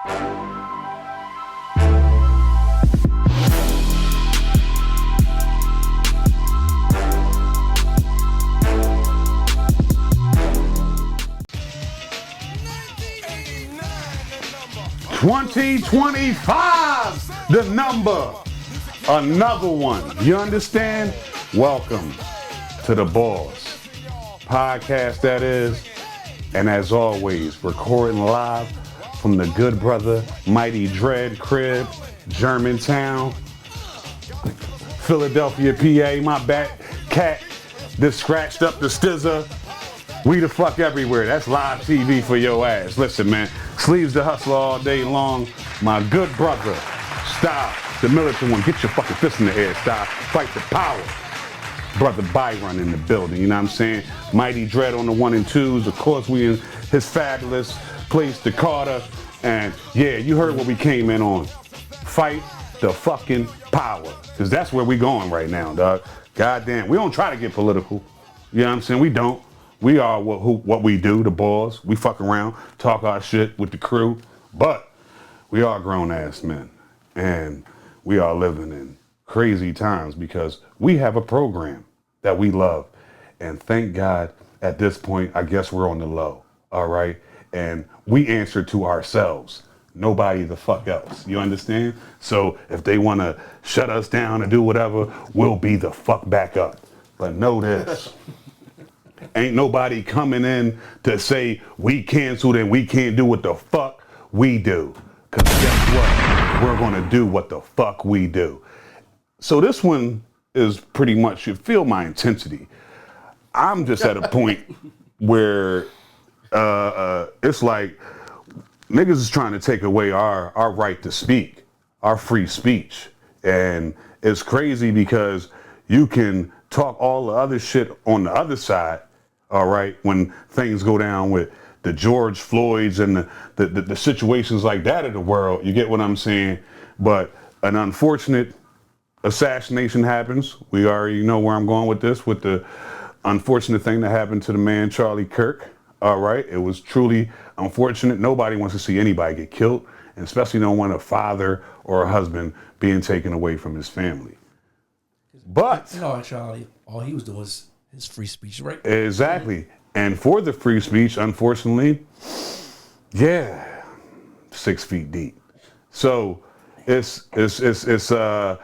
$2025, the number, another one. You understand? Welcome to the Bols podcast, that is. And as always, recording live from the good brother, Mighty Dread crib, Germantown, Philadelphia, PA. My back cat just scratched up the stizzer. We the fuck everywhere. That's live TV for your ass. Listen, man. Sleeves the hustle all day long. My good brother, Style, the militant one. Get your fucking fist in the air, Style. Fight the power. Brother Byron in the building, you know what I'm saying? Mighty Dread on the 1 and 2s. Of course, we in his fabulous place, the Carter. And yeah, you heard what we came in on. Fight the fucking power. Because that's where we going right now, dog. Goddamn. We don't try to get political. You know what I'm saying? We don't. We are what we do, the Bols. We fuck around, talk our shit with the crew, but we are grown-ass men, and we are living in crazy times because we have a program that we love, and thank God at this point, I guess we're on the low, all right? And we answer to ourselves, nobody the fuck else, you understand? So if they want to shut us down or do whatever, we'll be the fuck back up. But know this. Ain't nobody coming in to say we canceled and we can't do what the fuck we do. Cause guess what? We're gonna do what the fuck we do. So this one is pretty much, you feel my intensity. I'm just at a point where it's like niggas is trying to take away our right to speak, our free speech. And it's crazy because you can talk all the other shit on the other side, all right, when things go down with the George Floyds and the situations like that in the world, you get what I'm saying? But an unfortunate assassination happens. We already know where I'm going with this, with the unfortunate thing that happened to the man, Charlie Kirk, all right? It was truly unfortunate. Nobody wants to see anybody get killed, and especially don't want a father or a husband being taken away from his family. But you know, Charlie, all he was doing was his free speech, right? Exactly. And for the free speech, unfortunately, yeah, 6 feet deep. So there's a,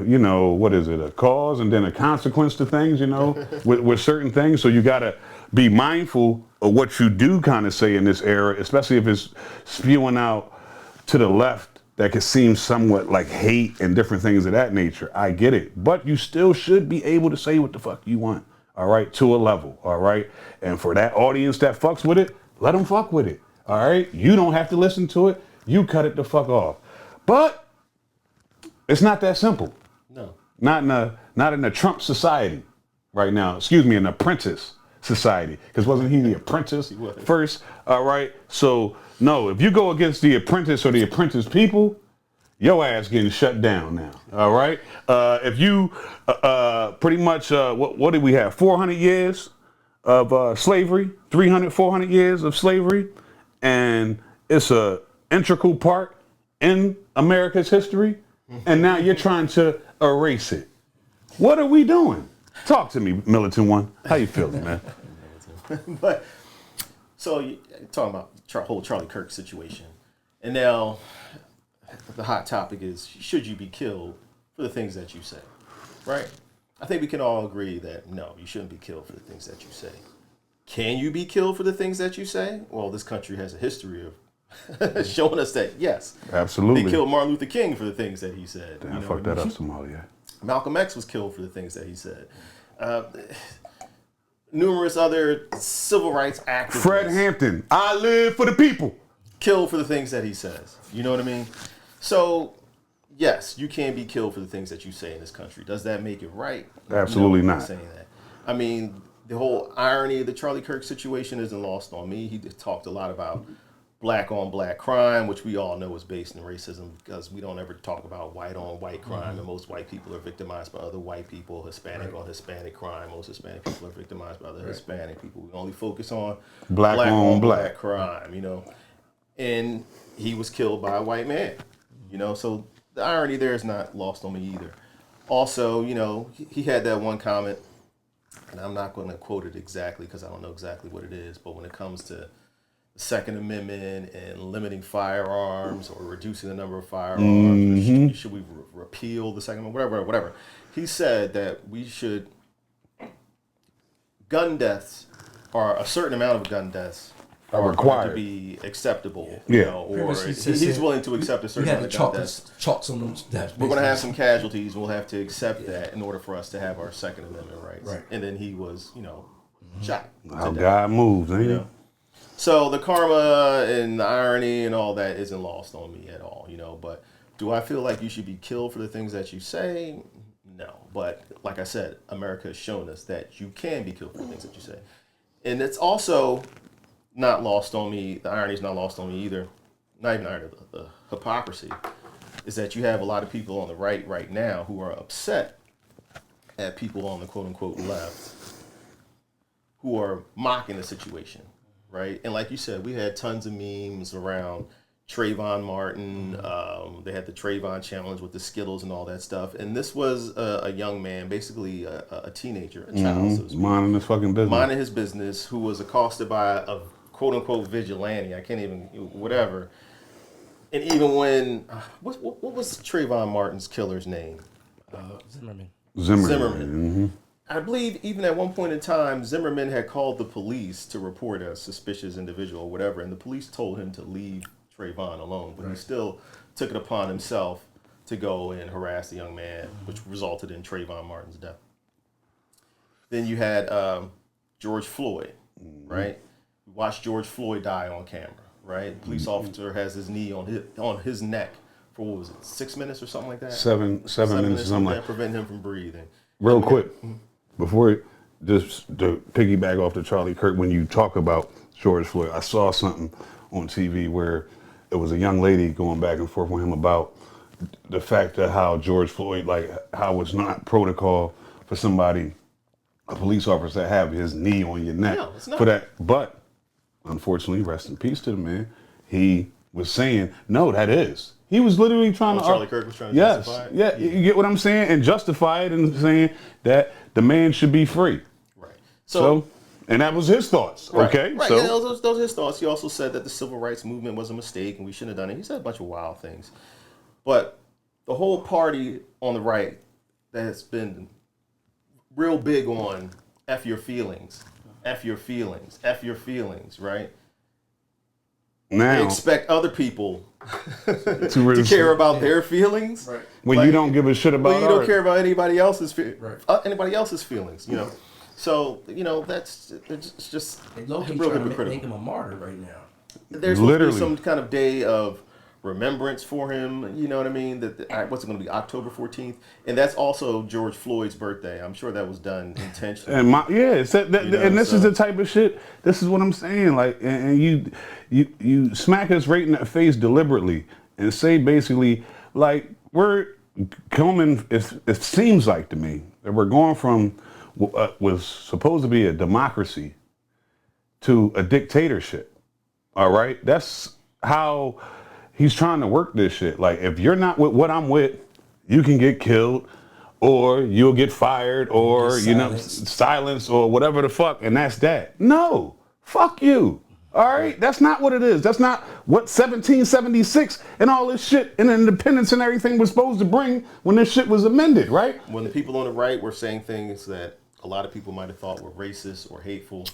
you know, what is it, a cause and then a consequence to things, you know, with certain things. So you gotta be mindful of what you do kind of say in this era, especially if it's spewing out to the left. That could seem somewhat like hate and different things of that nature. I get it. But you still should be able to say what the fuck you want, all right, to a level, all right? And for that audience that fucks with it, let them fuck with it, all right? You don't have to listen to it. You cut it the fuck off. But it's not that simple. No. Not in a Trump society right now. Excuse me, an apprentice society. Because wasn't he the apprentice first? All right. So no, if you go against the apprentice or the apprentice people, your ass getting shut down now. All right. If you pretty much what did we have? 400 years of slavery, 300, 400 years of slavery, and it's a integral part in America's history. And now you're trying to erase it. What are we doing? Talk to me, militant one. How you feeling, man? But so you're talking about whole Charlie Kirk situation, and now the hot topic is: should you be killed for the things that you say? Right? I think we can all agree that no, you shouldn't be killed for the things that you say. Can you be killed for the things that you say? Well, this country has a history of showing us that yes, absolutely. They killed Martin Luther King for the things that he said. Damn, fuck that up, Somalia. Malcolm X was killed for the things that he said. Numerous other civil rights activists. Fred Hampton, I live for the people. Killed for the things that he says. You know what I mean? So, yes, you can be killed for the things that you say in this country. Does that make it right? Absolutely no, I'm not. Saying that. I mean, the whole irony of the Charlie Kirk situation isn't lost on me. He talked a lot about black on black crime, which we all know is based in racism because we don't ever talk about white on white crime, and most white people are victimized by other white people. Hispanic on Hispanic crime, most Hispanic people are victimized by other Hispanic people. We only focus on black on black crime, you know. and he was killed by a white man. You know, so the irony there is not lost on me either. Also, you know, he had that one comment, and I'm not going to quote it exactly because I don't know exactly what it is, but when it comes to the Second Amendment and limiting firearms or reducing the number of firearms, should we repeal the Second Amendment, whatever. He said that we should, gun deaths, or a certain amount of gun deaths, are required to be acceptable. You know, or he's willing to accept a certain amount of gun deaths. Chalk some of them. We're going to have some casualties. We'll have to accept that in order for us to have our Second Amendment rights. Right. And then he was, you know, shot. How God moves, ain't it? So the karma and the irony and all that isn't lost on me at all, you know. But do I feel like you should be killed for the things that you say? No. But like I said, America has shown us that you can be killed for the things that you say. And it's also not lost on me. The irony is not lost on me either. Not even irony, the hypocrisy is that you have a lot of people on the right now who are upset at people on the quote unquote left who are mocking the situation, right? And like you said, we had tons of memes around Trayvon Martin. They had the Trayvon challenge with the Skittles and all that stuff. And this was a young man, basically a teenager, a child, so to speak, minding his fucking business, minding his business, who was accosted by a quote unquote vigilante. I can't even, whatever. And even when, what was Trayvon Martin's killer's name? Zimmerman. I believe even at one point in time, Zimmerman had called the police to report a suspicious individual or whatever, and the police told him to leave Trayvon alone, but he still took it upon himself to go and harass the young man, which resulted in Trayvon Martin's death. Then you had George Floyd, right? We watched George Floyd die on camera, right? The police officer has his knee on his neck for, what was it, 6 minutes or something like that? Seven minutes, something like that, preventing him from breathing. Real quick, before just to piggyback off to Charlie Kirk, when you talk about George Floyd, I saw something on TV where it was a young lady going back and forth with him about the fact that how George Floyd, like how it's not protocol for somebody, a police officer, to have his knee on your neck for that. But unfortunately, rest in peace to the man. He was saying, no, that is. He was literally trying to. Charlie Kirk was trying to justify it? Yeah, you get what I'm saying? And justify it and saying that the man should be free. Right. So and that was his thoughts. Right. Okay. Right. So Yeah, those are his thoughts. He also said that the civil rights movement was a mistake and we shouldn't have done it. He said a bunch of wild things. But the whole party on the right that has been real big on F your feelings, F your feelings, F your feelings, right? Now they expect other people to care about their feelings, right? When you don't give a shit about when you don't care about anybody else's feelings, you know. So you know it's just real hypocritical. Make him a martyr right now. There's supposed to be some kind of day of remembrance for him. You know what I mean? What's it going to be, October 14th? And that's also George Floyd's birthday. I'm sure that was done intentionally. And this is the type of shit. This is what I'm saying. Like, and you smack us right in the face deliberately and say basically, like, we're coming. It seems like to me that we're going from what was supposed to be a democracy to a dictatorship. All right, that's how he's trying to work this shit. Like, if you're not with what I'm with, you can get killed, or you'll get fired, or silenced, or whatever the fuck, and that's that. No, fuck you. All right, that's not what it is. That's not what 1776 and all this shit and independence and everything was supposed to bring when this shit was amended, right? When the people on the right were saying things that a lot of people might have thought were racist or hateful,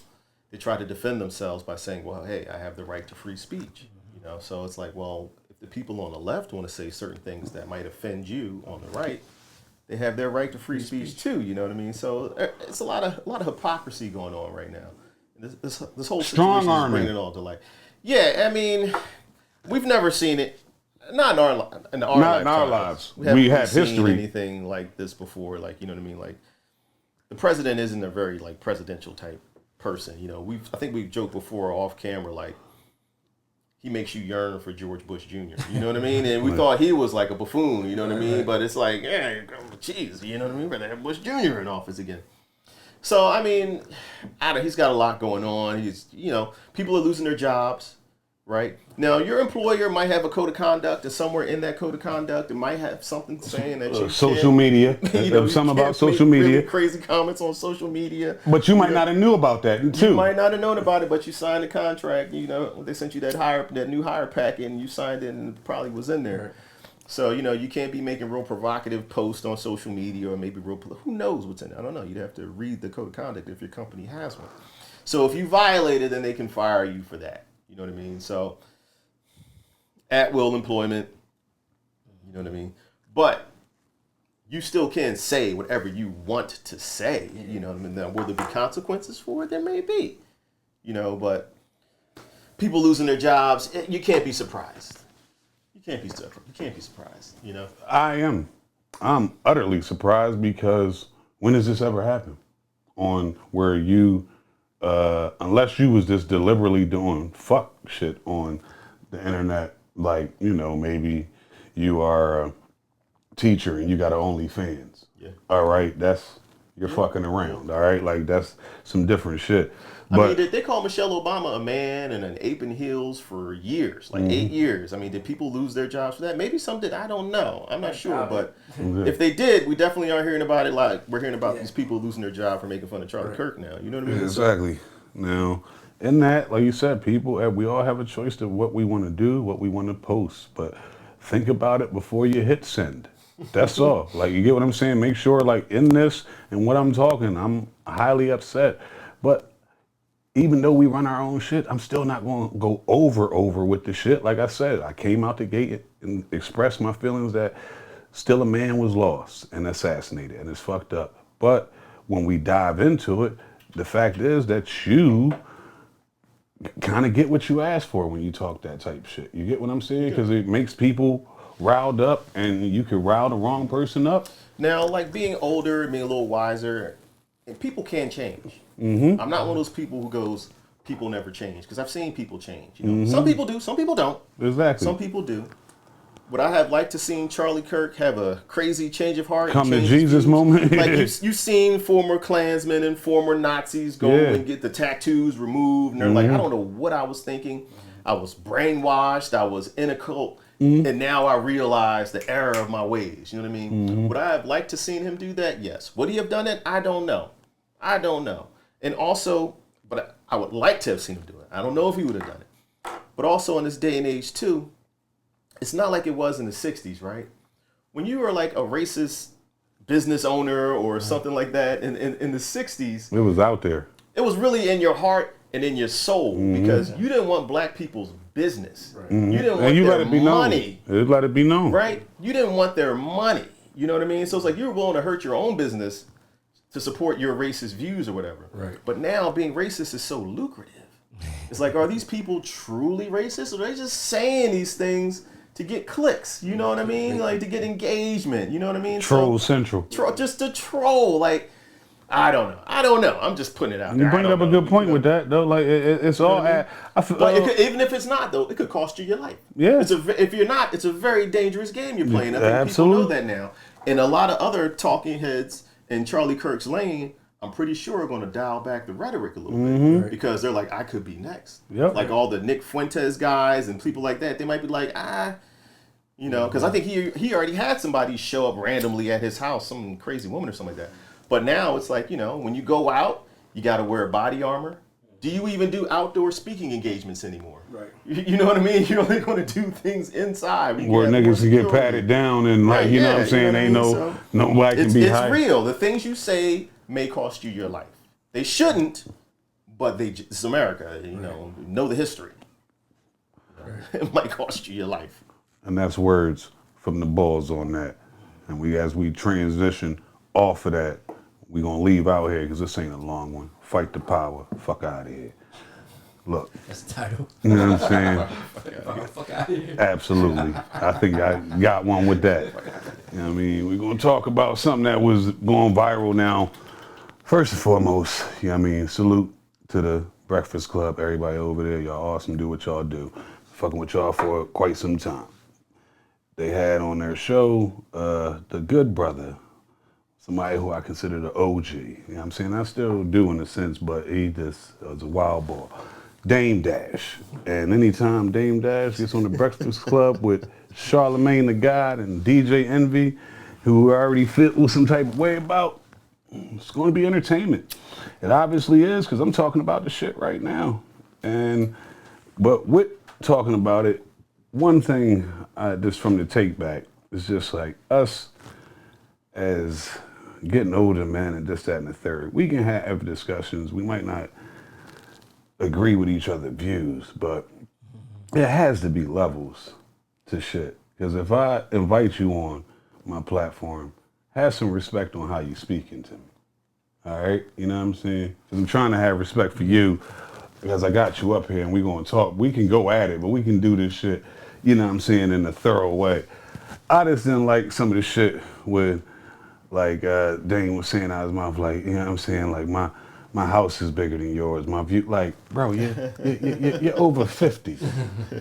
they tried to defend themselves by saying, well, hey, I have the right to free speech. You know, so it's like, well, if the people on the left want to say certain things that might offend you on the right, they have their right to free speech too. You know what I mean? So it's a lot of hypocrisy going on right now. This whole strong situation is bringing it all to light. Yeah, I mean, we've never seen it. Not in our lives. We have history. Anything like this before? Like, you know what I mean? Like, the president isn't a very like presidential type person. You know, I think we've joked before off camera, like, he makes you yearn for George Bush Jr. You know what I mean? And we thought he was like a buffoon, you know what I mean? But it's like, yeah, geez, you know what I mean? Rather have Bush Jr. in office again. So, I mean, he's got a lot going on. He's, you know, people are losing their jobs. right? Now, your employer might have a code of conduct, and somewhere in that code of conduct, it might have something saying that you social media. you know, Something you about can't social make media. really crazy comments on social media. But you might not have knew about that too. You might not have known about it, but you signed a contract. You know, they sent you that new hire packet, and you signed it, and it probably was in there. Right. So, you know, you can't be making real provocative posts on social media, or maybe who knows what's in it. I don't know. You'd have to read the code of conduct if your company has one. So if you violate it, then they can fire you for that. You know what I mean? So at will employment, you know what I mean? But you still can say whatever you want to say. You know what I mean? Now, will there be consequences for it? There may be. You know, but people losing their jobs, you can't be surprised. You can't be surprised, you know? I'm utterly surprised because when has this ever happened? On where you, unless you was just deliberately doing fuck shit on the internet, like, you know, maybe you are a teacher and you got an OnlyFans. Yeah. All right, you're fucking around, all right? Like, that's some different shit. But, I mean, they call Michelle Obama a man and an ape in heels for years, like 8 years. I mean, did people lose their jobs for that? Maybe some did. I don't know. I'm not sure. But if they did, we definitely aren't hearing about it like we're hearing about these people losing their job for making fun of Charlie Kirk now. You know what I mean? Exactly. Now, in that, like you said, people, we all have a choice to what we want to do, what we want to post. But think about it before you hit send. That's all. Like, you get what I'm saying? Make sure, like, in this and what I'm talking, I'm highly upset. But even though we run our own shit, I'm still not going to go over with the shit. Like I said, I came out the gate and expressed my feelings that still a man was lost and assassinated, and it's fucked up. But when we dive into it, the fact is that you kind of get what you ask for when you talk that type shit. You get what I'm saying? Because it makes people riled up, and you can rile the wrong person up. Now, like, being older, being a little wiser, and people can change. Mm-hmm. I'm not one of those people who goes, people never change, because I've seen people change. You know, some people do, some people don't. Exactly. Some people do. Would I have liked to seen Charlie Kirk have a crazy change of heart? Come to Jesus moment. Like, you've seen former Klansmen and former Nazis go and get the tattoos removed, and they're like, I don't know what I was thinking. I was brainwashed. I was in a cult. And now I realize the error of my ways. You know what I mean? Would I have liked to seen him do that? Yes. Would he have done it? I don't know. And also, but I would like to have seen him do it. I don't know if he would have done it. But also in this day and age too, it's not like it was in the 60s, right? When you were like a racist business owner or something like that in the 60s. It was out there. It was really in your heart and in your soul because you didn't want black people's business. Right. You didn't want their money. Let it be known. Right? You didn't want their money. You know what I mean? So it's like you were willing to hurt your own business to support your racist views or whatever. Right. But now being racist is so lucrative. It's like, are these people truly racist, or are they just saying these things to get clicks? You know what I mean? Like, to get engagement. You know what I mean? Troll Central. Just to troll. Like, I don't know. I'm just putting it out there. You bring up a good point with that, though. Like, it's all at. But even if it's not, though, it could cost you your life. Yeah. If you're not, it's a very dangerous game you're playing. I think people know that now. And a lot of other talking heads in Charlie Kirk's lane, I'm pretty sure are going to dial back the rhetoric a little bit because they're like, I could be next. Yep. Like all the Nick Fuentes guys and people like that, they might be like, you know, because I think he already had somebody show up randomly at his house, some crazy woman or something like that. But now it's like, you know, when you go out, you got to wear body armor. Do you even do outdoor speaking engagements anymore? Right. You know what I mean? You're only going to do things inside. Where niggas can get patted down and like, you know what I'm saying? Ain't nobody can be high. It's real. The things you say may cost you your life. They shouldn't, but it's America. You know the history. It might cost you your life. And that's words from the Bols on that. And as we transition off of that, we're going to leave out here because this ain't a long one. Fight the power. Fuck out of here. Look. That's the title. You know what I'm saying? Fuck out of here. Absolutely. I think I got one with that. You know what I mean? We're going to talk about something that was going viral now. First and foremost, you know what I mean? Salute to the Breakfast Club. Everybody over there. Y'all awesome. Do what y'all do. Fucking with y'all for quite some time. They had on their show the Good Brother. Somebody who I consider the OG. You know what I'm saying? I still do in a sense, but he just was a wild boy. Dame Dash. And anytime Dame Dash gets on the Breakfast Club with Charlemagne the God and DJ Envy, who already feel some type of way about, it's going to be entertainment. It obviously is, because I'm talking about the shit right now. But with talking about it, one thing just from the take back is just like us as getting older, man, and this, that, and the third. We can have discussions. We might not agree with each other's views, but there has to be levels to shit. Because if I invite you on my platform, have some respect on how you speaking to me. All right? You know what I'm saying? Because I'm trying to have respect for you because I got you up here and we're going to talk. We can go at it, but we can do this shit, you know what I'm saying, in a thorough way. I just didn't like some of the shit with, like Dane was saying out of his mouth, like, you know what I'm saying, like my house is bigger than yours. My view, like, bro, you're over 50.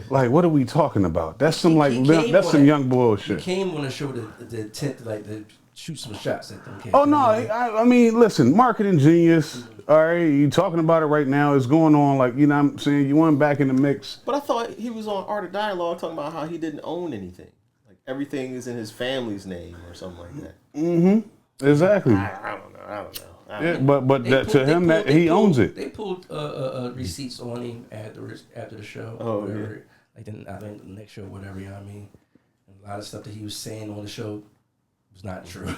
Like, what are we talking about? That's some that's some young bullshit. He came on the show the intent to shoot some shots at them kids. Oh no, I mean, listen, marketing genius. All right, you talking about it right now. It's going on, like, you know what I'm saying? You went back in the mix. But I thought he was on Art of Dialogue talking about how he didn't own anything. Like, everything is in his family's name or something like that. Mm-hmm. Exactly. I don't know. Yeah, but to him, he owns it. They pulled receipts on him after the show. Oh, whatever. yeah. Like then I think the next show, whatever. You know what I mean? And a lot of stuff that he was saying on the show was not true.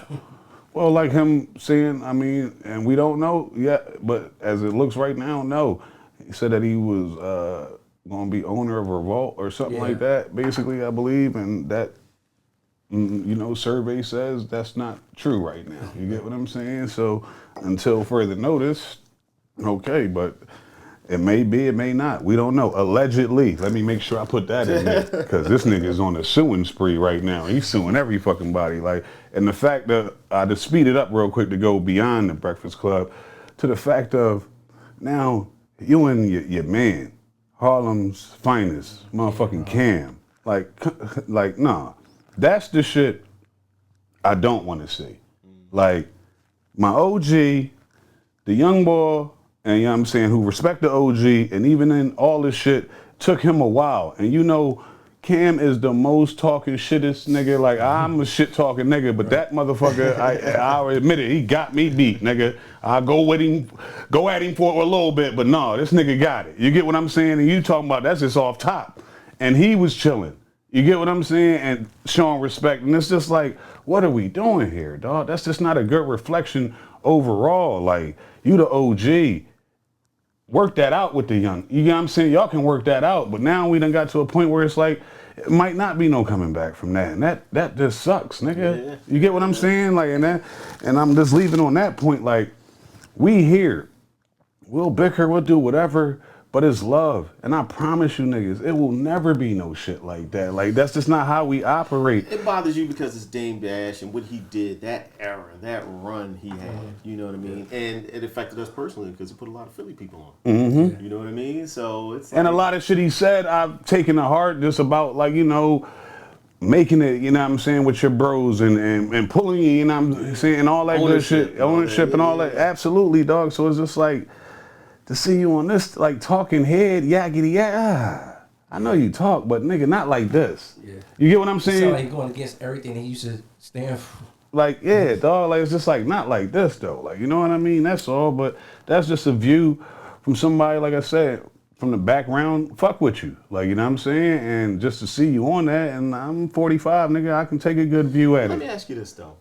Well, like him saying, I mean, and we don't know yet, but as it looks right now, no. He said that he was going to be owner of a vault or something like that, basically, I believe, and that, you know, survey says that's not true right now. You get what I'm saying? So until further notice, okay, but it may be, it may not. We don't know. Allegedly. Let me make sure I put that in there, because this nigga's on a suing spree right now. He's suing every fucking body. Like, and the fact that I just speed it up real quick to go beyond the Breakfast Club to the fact of now you and your man, Harlem's finest, motherfucking Cam. Like, nah. That's the shit I don't want to see. Like, my OG, the young boy, and you know what I'm saying, who respect the OG, and even in all this shit, took him a while. And you know, Cam is the most talking shittest nigga. Like, I'm a shit talking nigga, but that motherfucker, I admit it, he got me beat, nigga. I go at him for a little bit, but no, this nigga got it. You get what I'm saying? And you talking about that's just off top. And he was chilling. You get what I'm saying? And showing respect. And it's just like, what are we doing here, dog? That's just not a good reflection overall. Like, you the OG. Work that out with the young. You know what I'm saying? Y'all can work that out. But now we done got to a point where it's like, it might not be no coming back from that. And that just sucks, nigga. Yeah. You get what I'm saying? Like, and I'm just leaving on that point, like, we here. We'll bicker, we'll do whatever. But it's love. And I promise you niggas, it will never be no shit like that. Like, that's just not how we operate. It bothers you because it's Dame Dash and what he did, that era, that run he had. You know what I mean? And it affected us personally because it put a lot of Philly people on. Mm-hmm. You know what I mean? So it's like, and a lot of shit he said, I've taken to heart just about, like, you know, making it, you know what I'm saying, with your bros and pulling you, you know what I'm saying, and all that good shit. Ownership and all that. Absolutely, dog. So it's just like, to see you on this, like, talking head, yakety yak. I know you talk, but nigga, not like this. Yeah. You get what I'm saying? It sound like going against everything he used to stand for. Like, yeah, dog, like, it's just like, not like this, though. Like, you know what I mean? That's all, but that's just a view from somebody, like I said, from the background, fuck with you. Like, you know what I'm saying? And just to see you on that, and I'm 45, nigga, I can take a good view at it. Let me ask you this, though.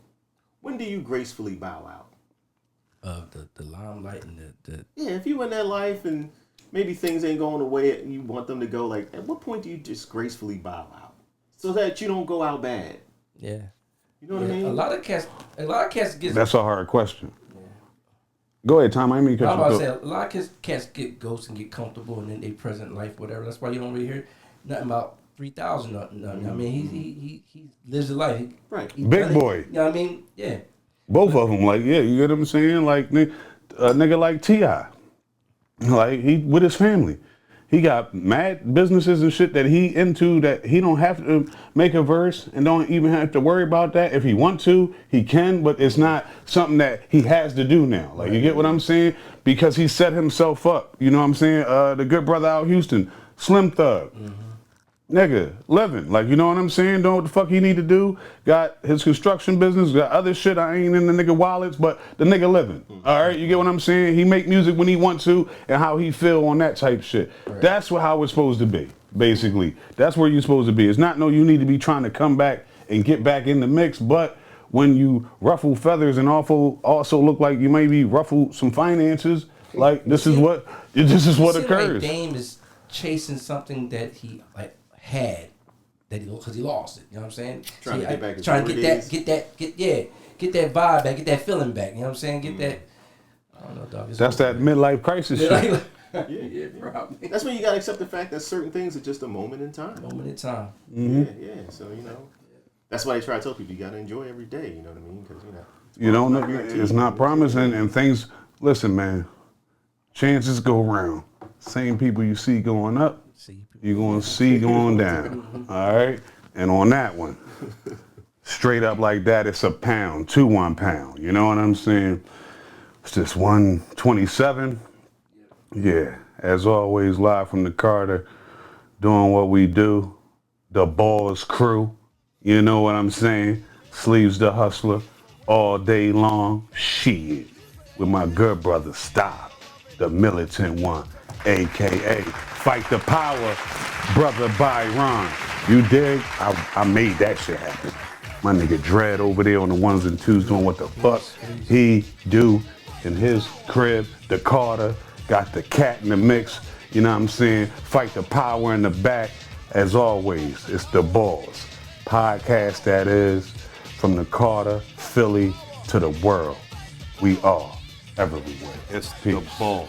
When do you gracefully bow out? The limelight and the yeah, if you in that life and maybe things ain't going the way you want them to go, like, at what point do you just gracefully bow out so that you don't go out bad? Yeah, you know what I mean. A lot of cats get. That's a hard question. Yeah. Go ahead, Tom. I mean, I was about to say a lot of cats get ghosts and get comfortable in their present life, whatever. That's why you don't really hear nothing about 3,000. Nothing. I mean, he lives the life. Right. Big boy. You know what I mean? Yeah. Both of them, like, yeah, you get what I'm saying? Like, a nigga like T.I., like, he with his family. He got mad businesses and shit that he into that he don't have to make a verse and don't even have to worry about that. If he want to, he can, but it's not something that he has to do now. Like, you get what I'm saying? Because he set himself up. You know what I'm saying? The good brother out Houston, Slim Thug. Nigga, living. Like, you know what I'm saying? Doing what the fuck he need to do. Got his construction business, got other shit. I ain't in the nigga wallets, but the nigga living. All right, you get what I'm saying? He make music when he want to and how he feel on that type shit. Right. That's how it's supposed to be, basically. That's where you're supposed to be. It's not no you need to be trying to come back and get back in the mix, but when you ruffle feathers and also look like you maybe ruffle some finances, like this is what occurs. Like Dame is chasing something that he had that because he lost it. You know what I'm saying? Trying to get back. Trying to get that vibe back, get that feeling back. You know what I'm saying? Get that. I don't know, dog. That's that midlife crisis shit. Yeah, probably. That's when you gotta accept the fact that certain things are just a moment in time. Moment in time. Mm-hmm. Yeah. So that's why I try to tell people you gotta enjoy every day. You know what I mean? Because it's not promising and things. Listen, man. Chances go round. Same people you see going up, you're going to see going down. All right? And on that one, straight up like that, it's a pound to 1 pound. You know what I'm saying? It's just 127. Yeah. As always, live from the Carter, doing what we do. The Bols crew. You know what I'm saying? Sleeves the Hustler all day long. Shit. With my good brother, Stop, the militant one. AKA Fight the Power, Brother Byron. You dig? I made that shit happen. My nigga Dread over there on the ones and twos doing what the fuck he do in his crib. The Carter got the cat in the mix. You know what I'm saying? Fight the Power in the back. As always, it's the Bols podcast, that is, from the Carter, Philly to the world. We are everywhere. It's the Bols.